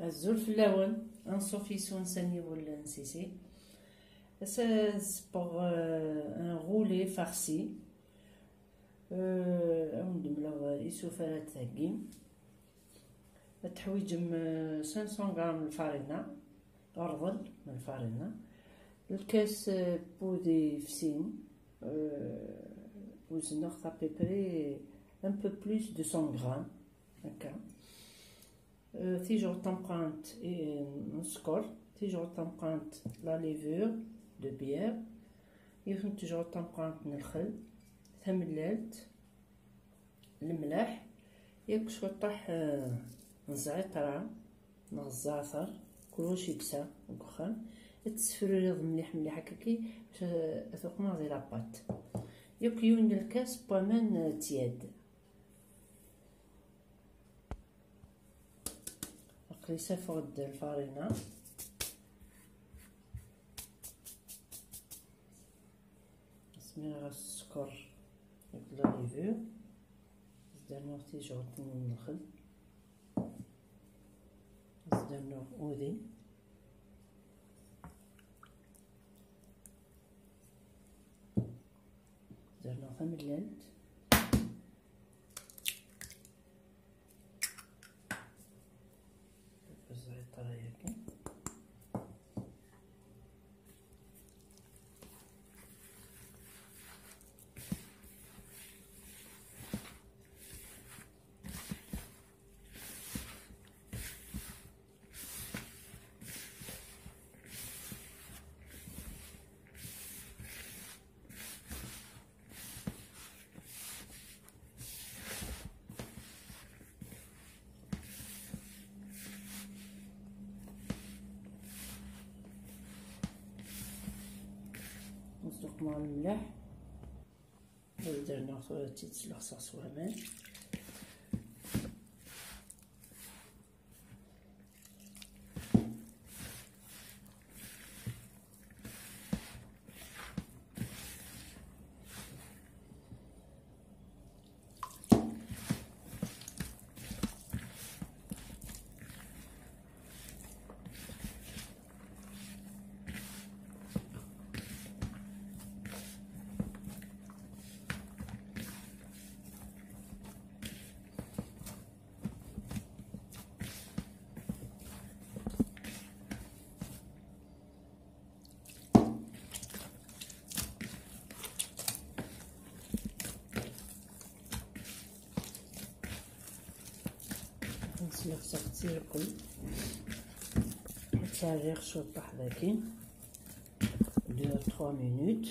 الزول في اللون ان saucisson ثاني ولا نسيتي. Ça c'est pour un roulé farci. ندملو يسوفرات ثاقي. تحويجم 500 غرام الفارينة أرضل من الفارينة. الكاس بودي فسين وزنوخ أبيبري un peu plus de 100 غرام هكا. تيجو طمقانت نسكر، تيجو طمقانت لا ليفور دو بيير، يمكن تيجو طمقانت الخل، ثملالت الملح، ياك شوطح الزعترة مع الزعتر كلشي يكسى وكخا تسفريض مليح هكاكي باش ثوقنا ديال لاباط. ياك يون الكاس بوامان تياد قليسه فوق الفارينة. سميرة السكر ياك لا ليفور زدنا تيجو من الخل، زدنا أودي، زدنا ثملالت، الزعتر هاكي، نصدق مع الملح، درنا تيتسلق صاص وهمان. نسلق صغتي الكل تسريغ شوطح ذاكي 2-3 مينوت.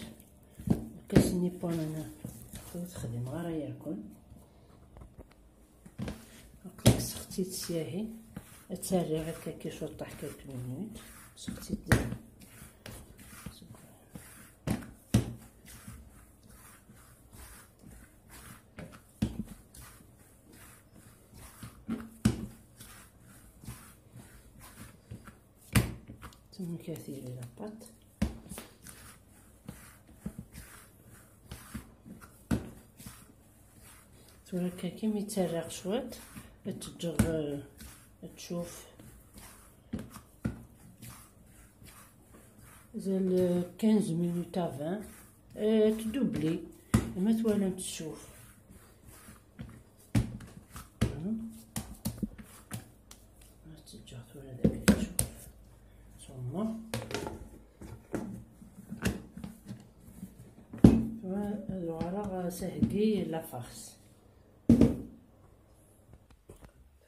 الكاس نيبون انا تخدم غير ياكل. هاكا سختي تسياهي تسريغ هكا كي شوطح 4 مينوت سختي تدير ثم كثير لاباط. هكا كي يتسرق شويط تجر تشوف زال 15 مينوت 20 تدوبلي ما توالم تشوف. تجر تولا داك تشوف ثم هادو راه سهقي لافارس.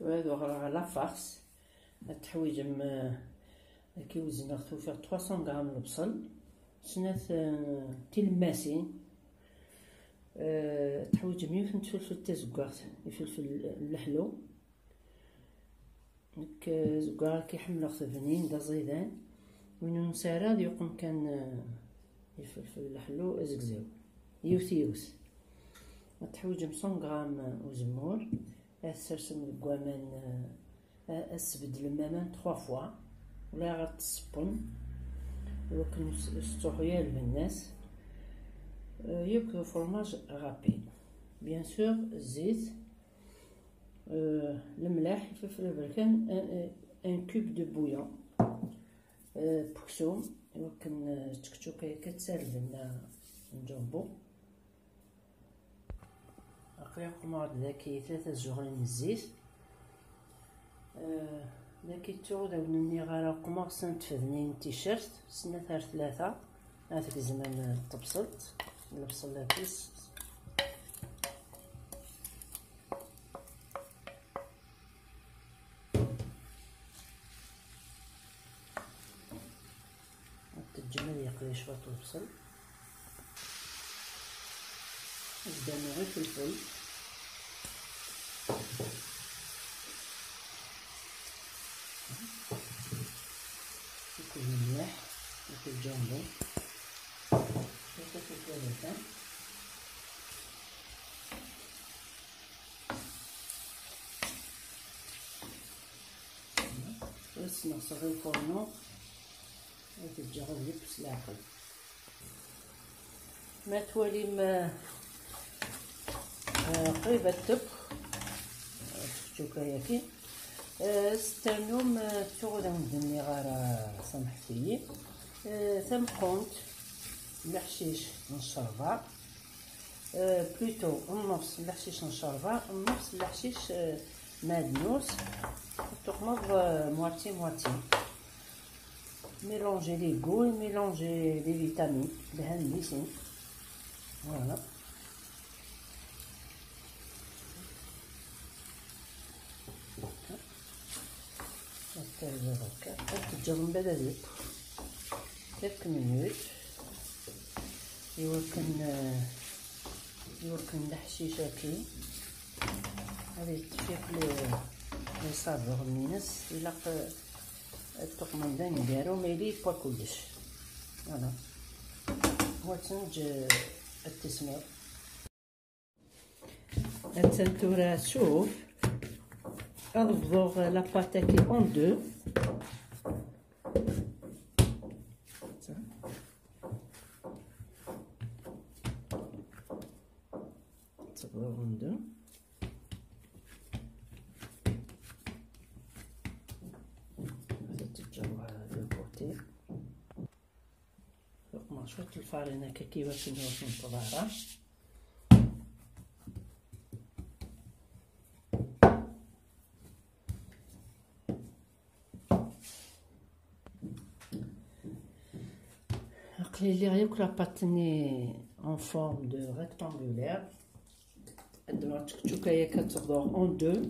هادو راه لافارس التحويجه كي وزنا خطو فيها 300 غرام البصل، سنات تلماسين، تحويجه 100 فلفل تزكارت فلفل الحلو ديك زكار كيحمل خصفنين دا زيدان وين نسارا يقوم كان الفلفل الحلو ازكزاو يوثيوس. تحويجه 100 غرام وزمور، اسرسم الكوامان اسبد المامان 3 فوا ولا غتصبن وكن ستوحيا للناس. ياك فرماج غابي بيان سور الزيت، الملح، الفلفل البركان، ان كوب دو بويون بكسوم يمكن تكتوكا كتسالد لنا نجربو. أقلي قمار ذاكي 3 زغرين الزيت ذاكي تو داونني غارة قمار سنتفذني تيشيرت سنة ثار 3 هذاك الزمان تبصلت البصل لابس الجمال يقلي شوية البصل قدامي غير فلفل نكون الملح نكون الجامبو شوية فلفل بس نغسل الفرن وتتجرب يبس العقل ما توالي ما قريبة الطبخ شوكا ياكي ستانوم تغدا ندني غارة سمحتي ثم قمت الحشيش نشربها بلوتو النص الحشيش نشربها النص الحشيش مادنوس تقمض مواتي مواتي mélanger les goûts et mélanger les vitamines les ici voilà تتجرب بدا quelques minutes يمكن الحشيشه كي هذه تفيق لي صابغ الناس الى الطقم دا نديرو ميلي با كلش فوالا هو تنج التسمير التنتورة شوف أضغط لاباطاكي اون دو تضغط اون دو شوية الفارينة كيفاش نديروش نطلعها عقلي لي غياك لاباطني en forme de rectangulaire droite تشوكايا كتضغط en deux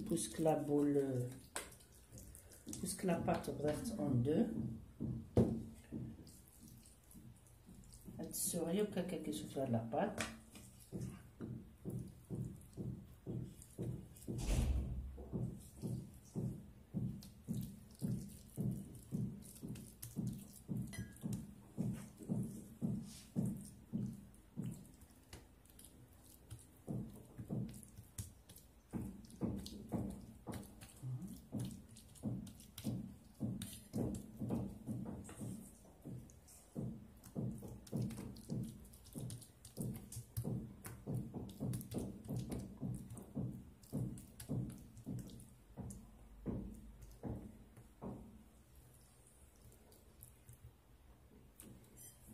puisque la boule puisque la pâte dresse en deux السورية وكاكا كيشوف على لاباط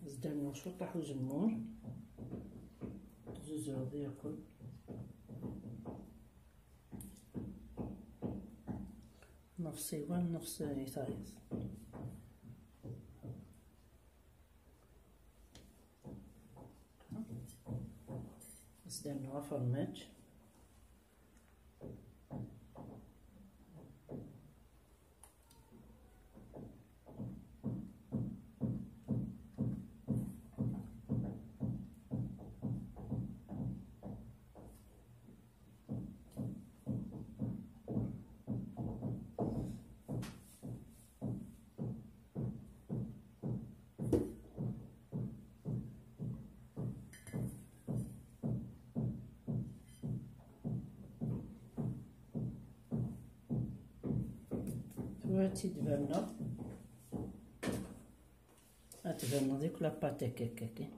زدنا شطح وزمور زوز راضي ياكل نفس ايوان نفس يتايز زدنا فرماج دلوقتي تبان ديك لاباط هكاكي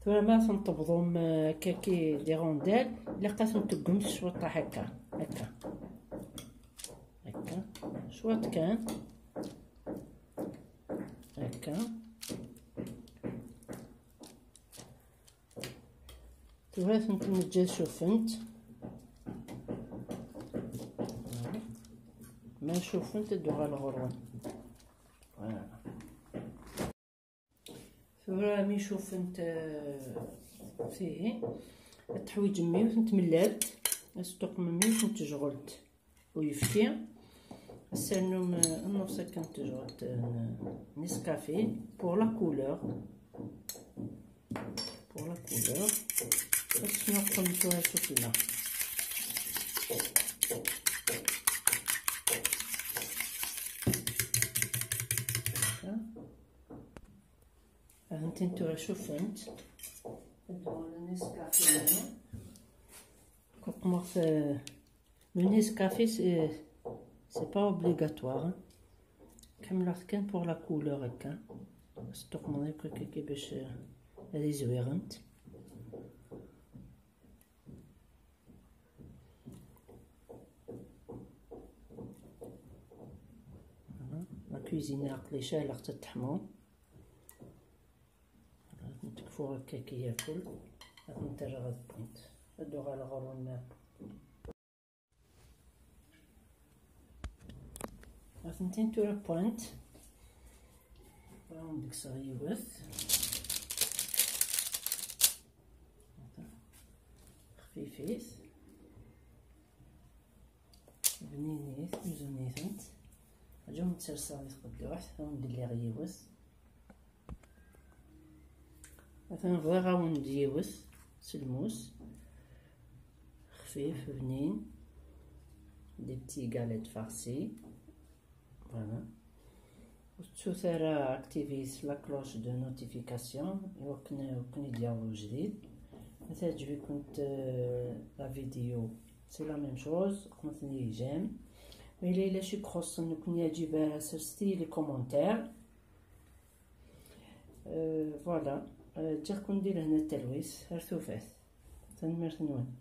فريمون تنطبضهم كي دي رونديل. الا لقيتهم تقمت شوط هكا هكا هكا شوط كان هكا. تبغيت نتجا شوفنت ما شوفنت دوغا الغرون. فرامي شوفنت فيه تحويج ميوت نتملات استوق ميوت نتجغلت ويفتي السنوم النص كنت جغلت نسكافيه بور لا كولور باش نقمتوها شوكولا. هانتو شوفنت ندور النسكافيه هنا كنقمر في لو نسكافيه سي با اوبليغاتوار كملت كان بور لا كولور هكا استقمر هكا باش هادي زويغنت. لا كوزيني عقلي شاهله حتى تحمر نتكفو هكا كي ياكل. هاد نتاجا غادبونت هادو غا الغرون ماء غاتنتين تو بوينت راهم ديك صغيوث خفيفيث بنينيث مزونيثنت هاجو متسرساويث قدوح راهم ندير لي غيوث مثلا بغا غاون ديوث سلموس خفيف بنين دي بتي غاليت فارسي فوالا. وتثار اكتيفيز لا كلوش دو نوتيفيكاسيون وكن يديرو جديد. مثلا تعجبكم لا فيديو سي لا ميم شوز قمتني جيم وإلا شي كروس نكون يعجبها سرستي لي كومونتير فوالا. جاكم ندير هنا التلويث هرثوفات تنمرت نون.